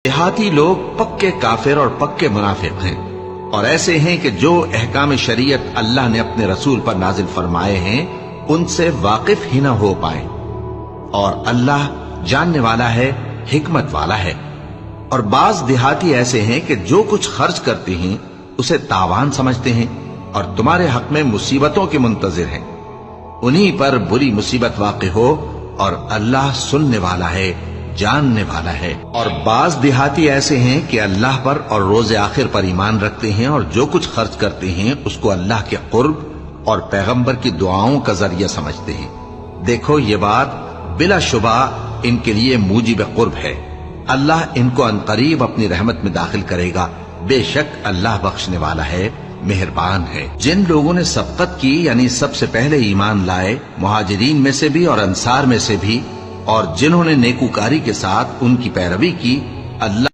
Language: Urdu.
دیہاتی لوگ پکے کافر اور پکے منافق ہیں، اور ایسے ہیں کہ جو احکام شریعت اللہ نے اپنے رسول پر نازل فرمائے ہیں ان سے واقف ہی نہ ہو پائے، اور اللہ جاننے والا ہے، حکمت والا ہے۔ اور بعض دیہاتی ایسے ہیں کہ جو کچھ خرچ کرتے ہیں اسے تاوان سمجھتے ہیں اور تمہارے حق میں مصیبتوں کے منتظر ہیں، انہی پر بری مصیبت واقع ہو، اور اللہ سننے والا ہے، جاننے والا ہے۔ اور بعض دیہاتی ایسے ہیں کہ اللہ پر اور روز آخر پر ایمان رکھتے ہیں، اور جو کچھ خرچ کرتے ہیں اس کو اللہ کے قرب اور پیغمبر کی دعاؤں کا ذریعہ سمجھتے ہیں۔ دیکھو یہ بات بلا شبہ ان کے لیے موجب قرب ہے، اللہ ان کو عنقریب اپنی رحمت میں داخل کرے گا، بے شک اللہ بخشنے والا ہے، مہربان ہے۔ جن لوگوں نے سبقت کی یعنی سب سے پہلے ایمان لائے، مہاجرین میں سے بھی اور انصار میں سے بھی، اور جنہوں نے نیکوکاری کے ساتھ ان کی پیروی کی، اللہ